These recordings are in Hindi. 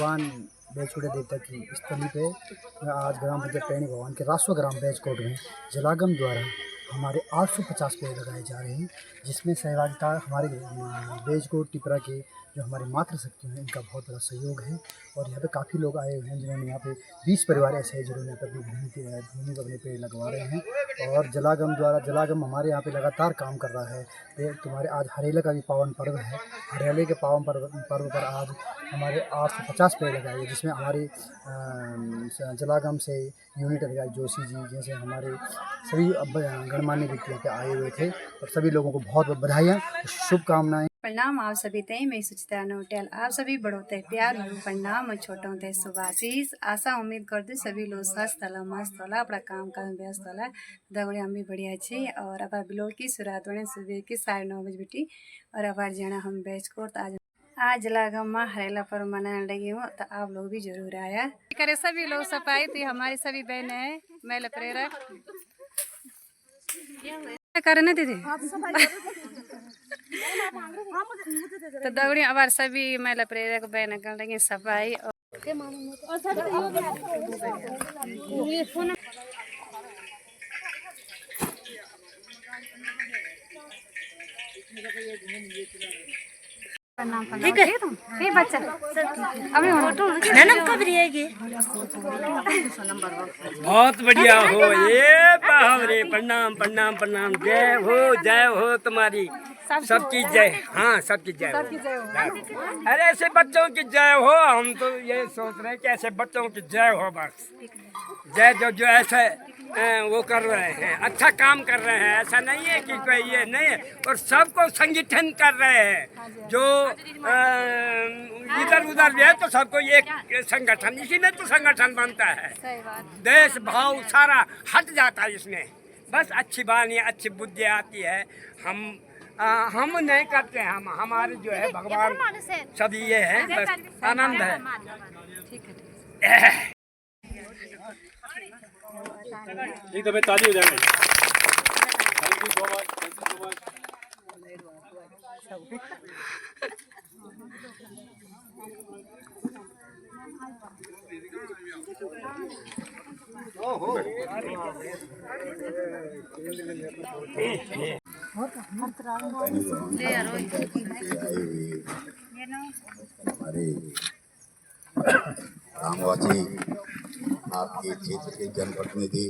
भगवान बैजकोट देवता की स्थली पे आज ग्राम पंचायत टहनी भवन के रासवा ग्राम बैजकोट में जलागम द्वारा हमारे 850 पेड़ लगाए जा रहे हैं, जिसमें सहभागिता हमारे बैजकोट टिपरा के जो हमारे मातृशक्ति हैं इनका बहुत बड़ा सहयोग है। और यहाँ पे काफ़ी लोग आए हुए हैं जिन्होंने यहाँ पे 20 परिवार ऐसे हैं जिन्होंने यहाँ पर भूमि पर अपने पेड़ लगवा रहे हैं। और जलागम हमारे यहाँ पे लगातार काम कर रहा है। तुम्हारे आज हरेला का भी पावन पर्व है। हरेले के पावन पर्व पर आज हमारे 850 पेड़ लगाए गए, जिसमें हमारे जलागम से यूनिट अधिकारी जोशी जी जैसे हमारे सभी गणमान्य व्यक्ति यहाँ पे आए हुए थे। और सभी लोगों को बहुत बहुत बधाइयाँ, शुभकामनाएं। प्रणाम आप सभी ते मैं सुचिता नोटेल आप सभी बड़ों ते प्यार प्रणाम और छोटों ते शुभाशीष। आशा उम्मीद करती सभी लोग स्वस्थ होला मस्त होला अपना काम काज व्यस्त होला। दगड़े हम भी बढ़िया छी और अब ब्लॉग की शुरुआत होने सुबह की 9:30 बजे बेटी और अब जाना हम बैजकोट आज जलागम में हरेला पर मनाने लगी हूँ, तो आप लोग भी जरूर आया करे। सभी लोग सफाई थी हमारी सभी बहनें हैं महिला प्रेरक करने दीदी तो दौड़ी अब सभी महिला प्रेरक बहन कर लगी सफाई ठीक है ठीक बच्चा अभी कब रहेगी। बहुत बढ़िया हो ये बाहरे प्रणाम प्रणाम प्रणाम जय हो तुम्हारी सबकी जय। हाँ सबकी जय हो। अरे ऐसे बच्चों की जय हो। हम तो ये सोच रहे हैं कि ऐसे बच्चों की जय हो बस। जय जो ऐसे वो कर रहे हैं अच्छा काम कर रहे हैं। ऐसा नहीं है कि कोई ये नहीं है और सबको संगठन कर रहे हैं जो इधर उधर भी है तो सबको एक संगठन इसी में तो संगठन बनता है। देश भाव सारा हट जाता है इसमें। बस अच्छी बात अच्छी बुद्धि आती है। हम नहीं करते हम हमारे जो है भगवान सभी ये है बस आनंद है। ठीक है ताली हो जाएंगे। Thank you so much thank you so much. हमारे ग्रामवासी आपके क्षेत्र के जनप्रतिनिधि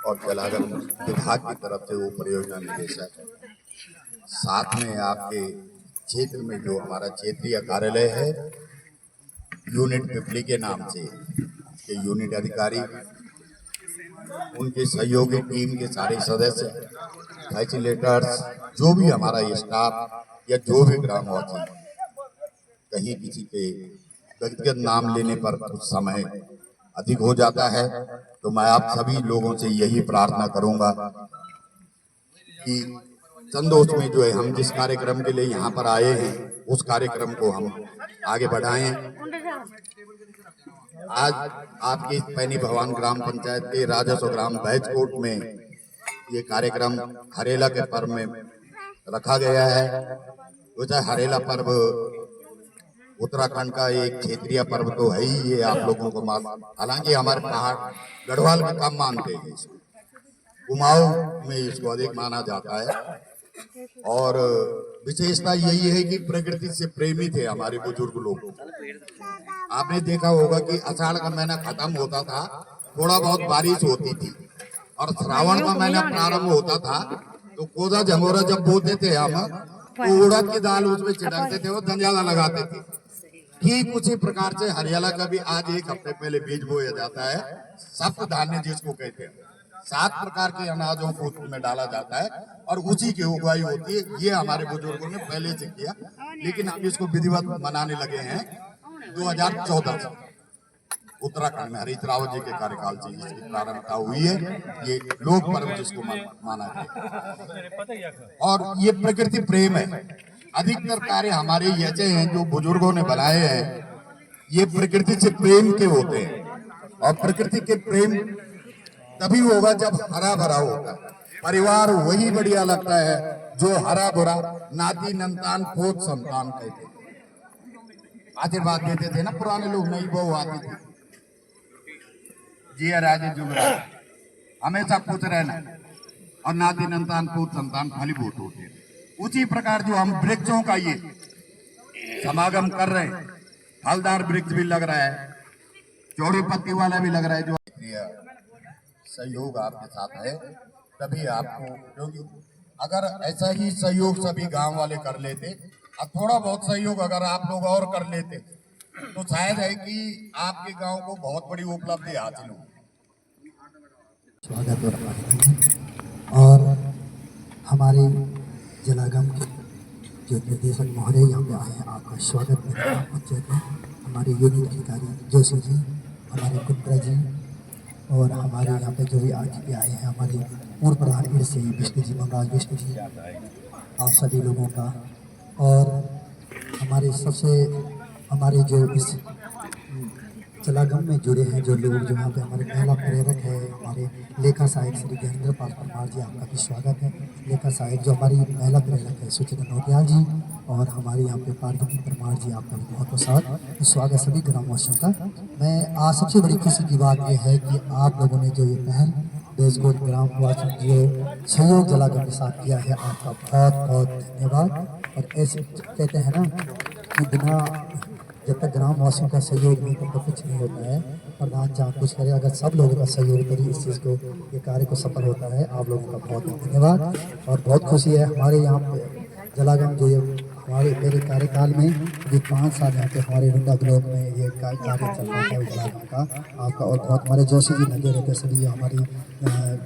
और जलागम विभाग की तरफ से वो परियोजना निदेशक, साथ में आपके क्षेत्र में जो हमारा क्षेत्रीय कार्यालय है यूनिट पिपली के नाम से के यूनिट अधिकारी, उनके सहयोगी टीम के सारे सदस्य, फैसिलिटेटर्स, जो भी हमारा स्टाफ या जो भी ग्रामवासी, कहीं किसी के व्यक्तिगत नाम लेने पर कुछ समय अधिक हो जाता है तो मैं आप सभी लोगों से यही प्रार्थना करूंगा कि संतोष में जो है हम जिस कार्यक्रम के लिए यहाँ पर आए हैं उस कार्यक्रम को हम आगे बढ़ाएं। आज आपके टहनी भवन ग्राम पंचायत के राजस्व ग्राम बैजकोट में ये कार्यक्रम हरेला के पर्व में रखा गया है। तो हरेला पर्व उत्तराखंड का एक क्षेत्रीय पर्व तो है ही, ये आप लोगों को मालूम। हालांकि हमारे पहाड़ गढ़वाल में कम मानते हैं इसको, कुमाऊं में इसको अधिक माना जाता है। और विशेषता यही है कि प्रकृति से प्रेमी थे हमारे बुजुर्ग लोग। आपने देखा होगा कि आषाढ़ का महीना खत्म होता था, थोड़ा बहुत बारिश होती थी और श्रावण का महीना प्रारंभ होता था तो कोदा झंगोरा जब बोते थे हम तो उड़द की दाल उसमें छिड़कते थे और धनिया लगाते थे। ठीक उसी प्रकार से हरियाला का भी आज एक हफ्ते पहले बीज बोया जाता है। सप्त धान्य जिसको कहते हैं, 7 प्रकार के अनाजों को उसमें डाला जाता है और उसी की उगाई होती है। ये हमारे बुजुर्गों ने पहले से किया, लेकिन हम इसको विधिवत मनाने लगे हैं 2014 से। उत्तराखंड में हरीश रावत जी के कार्यकाल से इसकी प्रारंभता हुई है। ये लोक पर्व जिसको माना है और ये प्रकृति प्रेम है। अधिकतर कार्य हमारे ऐसे हैं जो बुजुर्गों ने बनाए हैं, ये प्रकृति से प्रेम के होते हैं और प्रकृति के प्रेम तभी होगा जब हरा भरा होगा। परिवार वही बढ़िया लगता है जो हरा भरा नाती नंतान पोत संतान कहते हैं। आशीर्वाद देते थे ना पुराने लोग, नई बहू आती थी, जिया राजे जुगरा, हमेशा खुश रहना और नाती नंतान पूत संतान फलीभूत होते। उसी प्रकार जो हम वृक्षों का ये समागम कर रहे हैं, फलदार वृक्ष भी लग रहा है, चौड़ी पत्ती वाला भी लग रहा है, जो सहयोग आपके साथ है तभी आपको, क्योंकि अगर ऐसा ही सहयोग सभी गांव वाले कर लेते और थोड़ा बहुत सहयोग अगर आप लोग और कर लेते तो शायद है कि आपके गांव को बहुत बड़ी उपलब्धि हासिल हो। स्वागत और हमारे जलागम के जो निर्देशक महोदय यहाँ पे आए हैं, आपका स्वागत पंचायत में हमारे यूनिट अधिकारी जोशी जी, हमारे कुंद्रा जी और हमारे यहाँ पे जो भी आज भी आए हैं, हमारे पूर्व प्रधान इड़से विष्णु जी, मनराज विष्णु जी, आप सभी लोगों का, और हमारे सबसे हमारे जो इस जलागम में जुड़े हैं जो लोग, जो यहाँ पे हमारे महिला प्रेरक है, हमारे लेखा सहायक श्री ज्ञानेंद्र पाल परमार जी, आपका भी स्वागत है। लेखा सहायक जो हमारी महिला प्रेरक है सुचिता नौटियाल जी, और हमारे यहाँ पे पार्वती परमार जी, आपका भी बहुत बहुत स्वागत सभी ग्रामवासियों का। मैं आज सबसे बड़ी खुशी की बात यह है कि आप लोगों ने जो ये पहल बेजगोट ग्रामवासियों जो सहयोग जलागम के साथ किया है, आपका बहुत बहुत धन्यवाद। और ऐसे कहते हैं ना कि बिना जब तक ग्रामवासियों का सहयोग नहीं तब तक कुछ नहीं होता है। प्रधान जहाँ कुछ करे, अगर सब लोगों का सहयोग करिए इस चीज़ को, ये कार्य को सफल होता है। आप लोगों का बहुत बहुत धन्यवाद और बहुत खुशी है। हमारे यहाँ पे जलागम जो ये हमारे मेरे कार्यकाल में अभी 5 साल यहाँ पे हमारे रुंडा ब्लॉक में ये कार्य चल रहा है जलागम का आपका, और बहुत हमारे जोशी जी लगे रहते सभी हमारी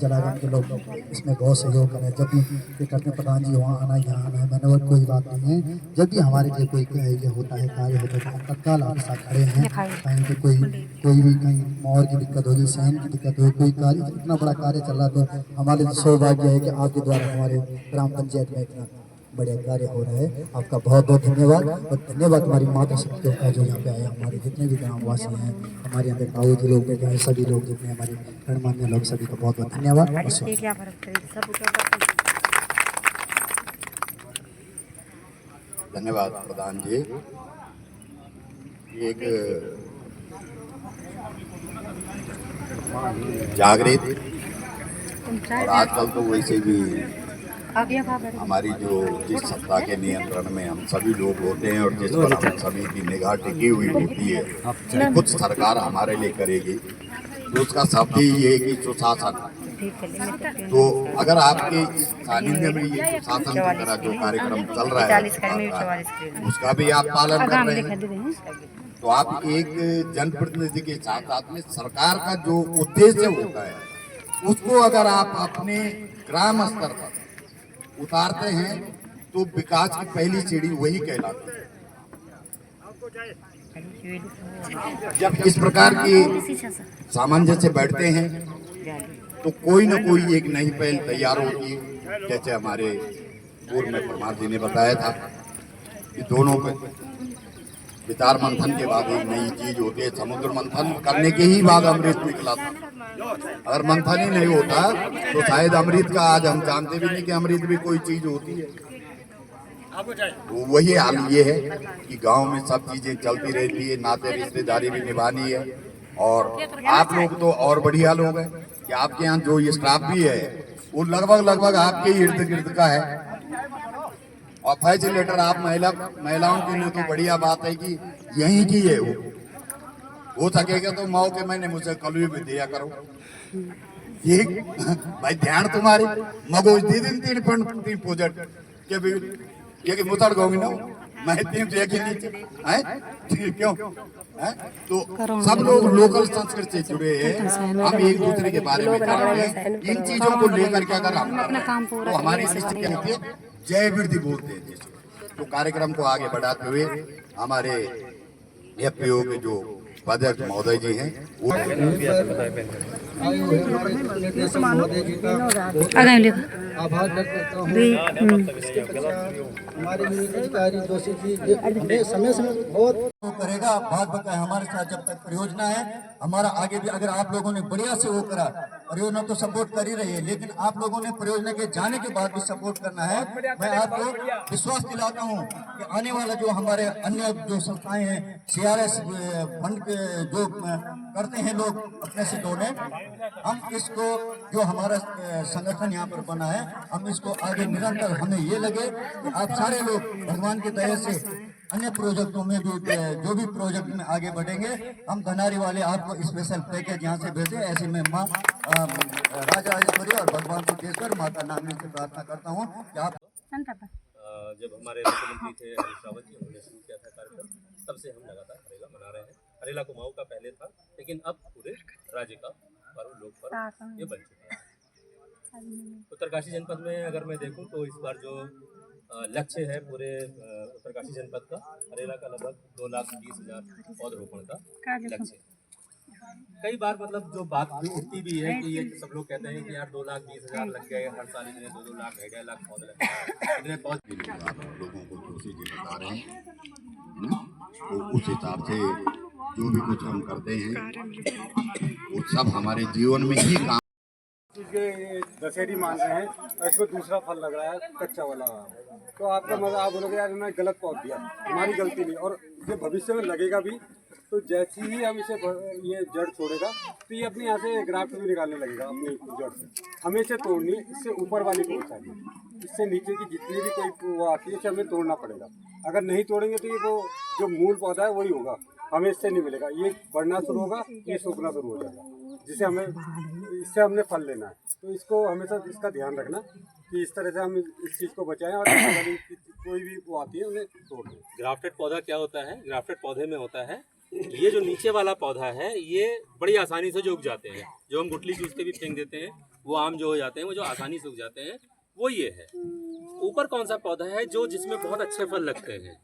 जलागम के लोग इसमें बहुत सहयोग करें। जब भी ये करते प्रधान जी वहाँ आना यहाँ आना है, मैंने और कोई बात नहीं है। जब भी हमारे लिए कोई ये होता है कार्य होता है तो हम तत्काल आपके साथ खड़े हैं। कहीं पे कोई भी कहीं मोर की दिक्कत होगी, सहन की दिक्कत होगी, कोई कार्य इतना बड़ा कार्य चल रहा है तो हमारे लिए सौभाग्य है कि आपके द्वारा हमारे ग्राम पंचायत में इतना बढ़िया कार्य हो रहा है। आपका बहुत बहुत धन्यवाद। और धन्यवाद हमारी माता शक्तियों का जो यहाँ पे आए, हमारे जितने भी ग्रामवासी हैं, हमारे यहाँ पे ताऊ जी लोग बैठे हैं, सभी लोग जितने हमारे गणमान्य लोग, सभी का बहुत बहुत धन्यवाद। धन्यवाद प्रधान जी। एक जागृत और आजकल तो वैसे भी हमारी जो जिस सत्ता के नियंत्रण में हम सभी लोग होते हैं और जिस पर हम सभी की निगाह टिकी हुई होती है, कुछ सरकार हमारे लिए करेगी तो उसका शब्द ही ये कि सुशासन। तो अगर आपके इस सानिध्य में ये सुशासन की तरह जो कार्यक्रम चल रहा है उसका भी आप पालन कर रहे हैं, तो आप एक जनप्रतिनिधि के साथ साथ में सरकार का जो उद्देश्य होता है उसको अगर आप अपने ग्राम स्तर पर उतारते हैं तो विकास की पहली सीढ़ी वही कहलाती है। जब इस प्रकार की सामंजस्य बैठते हैं तो कोई न कोई एक नई पहल तैयार होती है। जैसे हमारे पूर्व में परमार जी ने बताया था कि दोनों के विचार मंथन के बाद एक नई चीज होती है। समुद्र मंथन करने के ही बाद अमृत निकला था। अगर मंथन ही नहीं होता तो शायद अमृत का आज हम जानते भी नहीं कि अमृत भी कोई चीज होती है। तो वही हाल ये है कि गांव में सब चीजें चलती रहती है, नाते रिश्तेदारी भी निभानी है। और आप लोग तो और बढ़िया लोग हैं कि आपके यहाँ जो ये स्टाफ भी है वो लगभग आपके इर्द गिर्द का है। और फैसिलेटर आप महिलाओं के लिए तो बढ़िया बात है कि यहीं की है। वो हो सकेगा तो माओ के मैंने मुझे कलवी भी दिया करो। ये भाई ध्यान तुम्हारी मगो दिन 3 प्रोजेक्ट के भी ये मुसड़ गई ना मैं 3 के नीचे है क्यों है? तो सब लोग लोकल संस्कृति से जुड़े हैं। हम एक दूसरे के बारे में जान रहे हैं। इन चीजों को लेकर के अगर हम तो हमारी सृष्टि क्या होती है, जय वृद्धि बोलते हैं। तो कार्यक्रम को आगे बढ़ाते हुए हमारे एफपीओ के जो उपाध्यक्ष महोदय जी हैं वो आभार व्यक्त करता हूँ। इसके पश्चात हमारे नियोजित अधिकारी जोशी जी हमें समय समय बहुत वो करेगा। भाग बकाया हमारे साथ जब तक परियोजना है, हमारा आगे भी अगर आप लोगों ने बढ़िया से वो करा, परियोजना तो सपोर्ट कर ही रही है, लेकिन आप लोगों ने परियोजना के जाने के बाद भी सपोर्ट करना है। मैं आपको विश्वास दिलाता हूँ कि आने वाला जो हमारे अन्य जो संस्थाएं हैं, CRS फंड के जो करते हैं लोग अपने से डोनेट, हम इसको जो हमारा संगठन यहाँ पर बना है, हम इसको आगे निरंतर, हमें ये लगे कि आप सारे लोग भगवान की दया से अन्य प्रोजेक्टों में भी जो भी प्रोजेक्ट में आगे बढ़ेंगे, हम धनारी वाले आपको स्पेशल पैकेज यहाँ से भेजें। ऐसे में माँ राजराजेश्वरी और भगवान सिद्धेश्वर माता नागनी से प्रार्थना करता हूँ कि आप जब हमारे मुख्यमंत्री थे हरीश रावत जी, उन्होंने शुरू किया था कार्यक्रम, तब से हम लगातार हरेला मना रहे हैं। हरेला कुमाऊं का पहले था, लेकिन अब पूरे राज्य का पर्व, लोक पर्व ये बन चुका है। उत्तरकाशी जनपद में अगर मैं देखूं तो इस बार जो लक्ष्य है पूरे उत्तरकाशी जनपद का, हरेला का लगभग 2,20,000 पौधरोपण का लक्ष्य। कई बार मतलब जो बात भी उठती भी है कि ये सब लोग कहते हैं कि यार 2,20,000 लग गए, हर साल इतने 2-2 लाख 2.5 लाख पौधे लगते हैं, इतने पौधे आप लोगों को जोशी जी बता रहे हैं, तो उस हिसाब से जो भी कुछ हम करते हैं वो सब हमारे जीवन में ही काम। ये दशहरी मान रहे हैं और इसको दूसरा फल लग रहा है कच्चा वाला, तो आपका मजा, आप बोलोगे यार इन्होंने गलत पौध दिया, हमारी गलती नहीं। और ये भविष्य में लगेगा भी, तो जैसे ही हम इसे ये जड़ छोड़ेगा तो ये अपने यहाँ से ग्राफ्ट भी निकालने लगेगा अपनी जड़ से। हमें इसे तोड़नी, इससे ऊपर वाली को चाहिए, इससे नीचे की जितनी भी कोई वो आती है इसे हमें तोड़ना पड़ेगा। अगर नहीं तोड़ेंगे तो ये वो जो मूल पौधा है वही होगा, हमें इससे नहीं मिलेगा। ये बढ़ना शुरू होगा, ये सूखना शुरू हो जाएगा, जिसे हमें इससे हमने फल लेना है। तो इसको हमेशा इसका ध्यान रखना कि इस तरह से हम इस चीज़ को बचाएं और कोई भी वो आती है उन्हें तोड़ दें। ग्राफ्टेड पौधा क्या होता है? ग्राफ्टेड पौधे में होता है, ये जो नीचे वाला पौधा है ये बड़ी आसानी से जो उग जाते हैं, जो हम गुठली चूस के भी फेंक देते हैं, वो आम जो हो जाते हैं, वो जो आसानी से उग जाते हैं, वो ये है। ऊपर कौन सा पौधा है जो जिसमें बहुत अच्छे फल लगते हैं,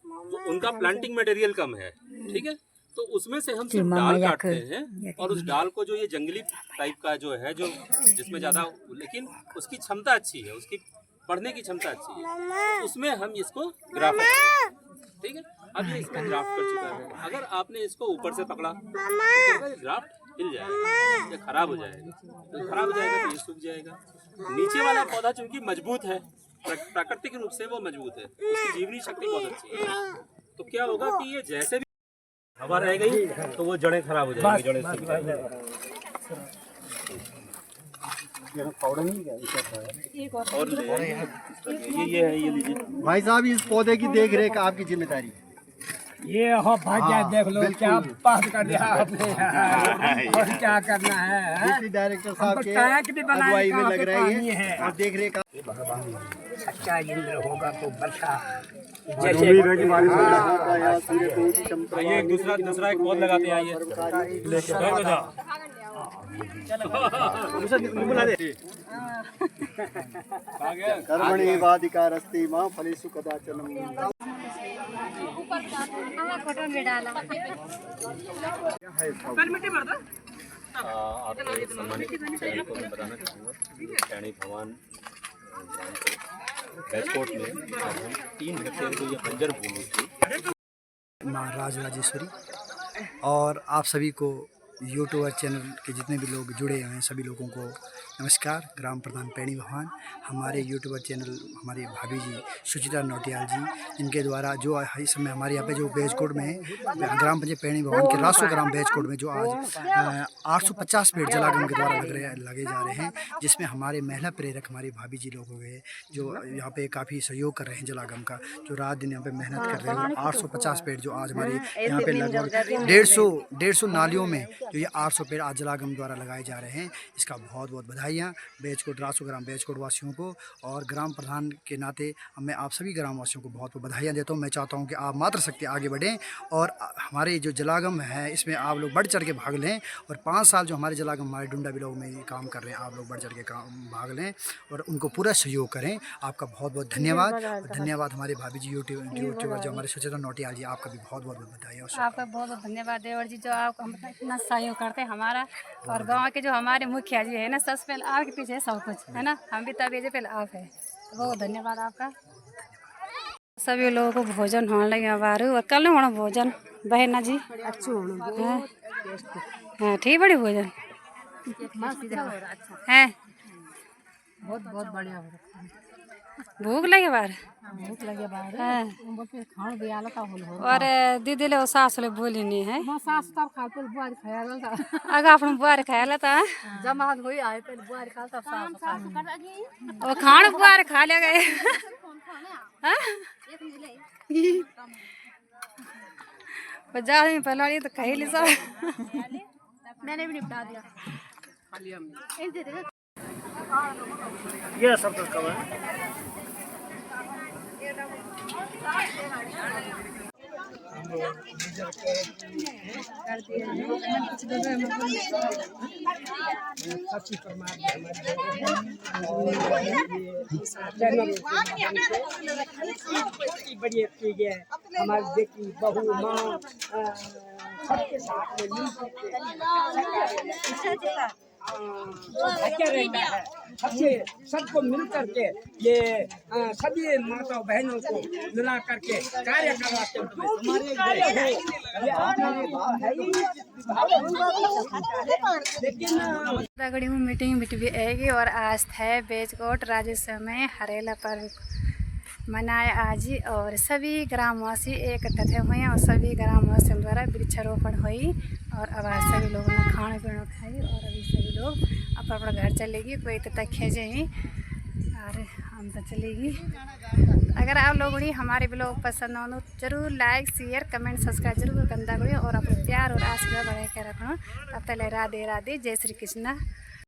तो उनका प्लांटिंग मटेरियल कम है, ठीक है, तो उसमें से हम सिर्फ डाल काटते हैं और उस डाल को जो ये जंगली टाइप का जो है, जो जिसमें ज़्यादा, लेकिन उसकी क्षमता अच्छी है, उसकी बढ़ने की क्षमता अच्छी है, तो उसमें हम इसको ग्राफ्ट करते हैं, ठीक है। अब ये इसमें ग्राफ्ट कर चुका है, अगर आपने इसको ऊपर से पकड़ा तो ये ग्राफ्ट हिल जाएगा, ये खराब हो जाएगा, तो खराब हो जाएगा तो ये सूख जाएगा। नीचे वाला पौधा चूंकि मजबूत है, प्राकृतिक रूप से वो मजबूत है, उसकी जीवनी शक्ति बहुत अच्छी है, तो क्या होगा कि ये जैसे भी हवा रह गई तो वो जड़ें खराब हो जाएंगी, जड़ें सूख जाएंगी। और ये है, ये लीजिए भाई साहब, इस पौधे की देख रेख आपकी जिम्मेदारी है। ये हो भाग्य, देख लो क्या पास कर दिया आपने और क्या करना है। डिप्टी डायरेक्टर साहब के टैंक भी बनाने अगुवाई में का लग रही है और देख रेख सच्चा इंद्र होगा तो वर्षा उम्मीद है कि बारिश होगा। आइए दूसरा एक पौध लगाते हैं, आइए कर्मणि वाधिकारस्ति मां फलेषु कदाचन। आपके सम्मानित चैनल को मैं बताना चाहूँगा, टैणी भवन बैजकोट में आज हम 3 हेक्टेयर जो ये बंजर भूमि थी, माँ राजराजेश्वरी, और आप सभी को यूट्यूबर चैनल के जितने भी लोग जुड़े हुए हैं सभी लोगों को नमस्कार। ग्राम प्रधान पैणी भगवान, हमारे यूट्यूबर चैनल हमारे भाभी जी सुचिता नौटियाल जी, इनके द्वारा जो इस समय हमारे यहाँ पे जो बैजकोट में है, ग्राम पंचायत पैणी भगवान के राष्ट्रीय ग्राम बैजकोट में जो आज 850 पेड़ जलागम के द्वारा लगे जा रहे हैं, जिसमें हमारे महिला प्रेरक हमारे भाभी जी लोग हो गए जो यहाँ पे काफ़ी सहयोग कर रहे हैं जलागम का, जो रात दिन यहाँ पे मेहनत कर रहे हैं। 850 पेड़ जो आज हमारे यहाँ पे लगभग 150 नालियों में जो ये 800 पेड़ आज जलागम द्वारा लगाए जा रहे हैं, इसका बहुत बहुत बधाइयाँ बैजकोट राष्ट्रीय ग्राम बैजकोट वासियों को, और ग्राम प्रधान के नाते मैं आप सभी ग्राम वासियों को बहुत बहुत बधाइयाँ देता हूँ। मैं चाहता हूँ कि आप मातृशक्ति आगे बढ़ें और हमारे जो जलागम है इसमें आप लोग बढ़ चढ़ के भाग लें, और 5 साल जो हमारे जलागम हमारे डुंडा बिलोग में ये काम कर रहे हैं, आप लोग बढ़ चढ़ के भाग लें और उनको पूरा सहयोग करें। आपका बहुत बहुत धन्यवाद। धन्यवाद हमारे भाभी जी यूट्यूबर जो हमारे सुचिता नौटियाल जी, आपका भी बहुत बहुत बधाई। आपका बहुत बहुत धन्यवाद देवर जी, जो आप हम इतना सहयोग सहयोग करते हैं हमारा। और गांव के जो हमारे मुखिया जी है ना, सबसे पहले आपके पीछे है सब कुछ, है ना। हम भी तभी से पहले आप है, तो बहुत धन्यवाद आपका। सभी लोगों को भोजन होने लगे बारू, और कल होना भोजन बहना जी अच्छा होना हाँ ठीक बड़ी भोजन है, बहुत बहुत बढ़िया हो रहा है। भूख लगे बार भूख लगे बाहर हाँ। खाना दिया का हो और दीदी ले सास ले बोली नहीं है मां सास तब खा पर बुआर खाया था अगर अपन बुआर खाया था जमा होई आए पर बुआर खा तब सास वो खाना बुआर खा ले गए बाजार में पहले तो कही ली सब मैंने भी निपटा दिया ये सब तो कब है बड़ी चीज है हमारी बेटी बहू माँ सबके साथ में अच्छा रहता है। सबसे सबको मिल करके ये सभी माता बहनों को मिला करके कार्य करवाते हैं। ये लेकिन तगड़ी मीटिंग भी आएगी। और आज है बेजकोट राजस्व में हरेला पर्व मनाया आज ही, और सभी ग्रामवासी एकत्रित हुए और सभी ग्रामवासियों द्वारा वृक्षारोपण हुई। और अब आज सभी लोगों ने खाना पीना खाई और अभी सभी लोग अपना अपना घर चलेगी, कोई तो तक खेजे ही और हम तो चलेगी। अगर आप लोगों ने हमारे ब्लॉग पसंद हो तो जरूर लाइक शेयर कमेंट सब्सक्राइब जरूर करना करिए और अपने प्यार और आशीर्वाद बढ़ा के रखना। तब तक राधे राधे, जय श्री कृष्णा।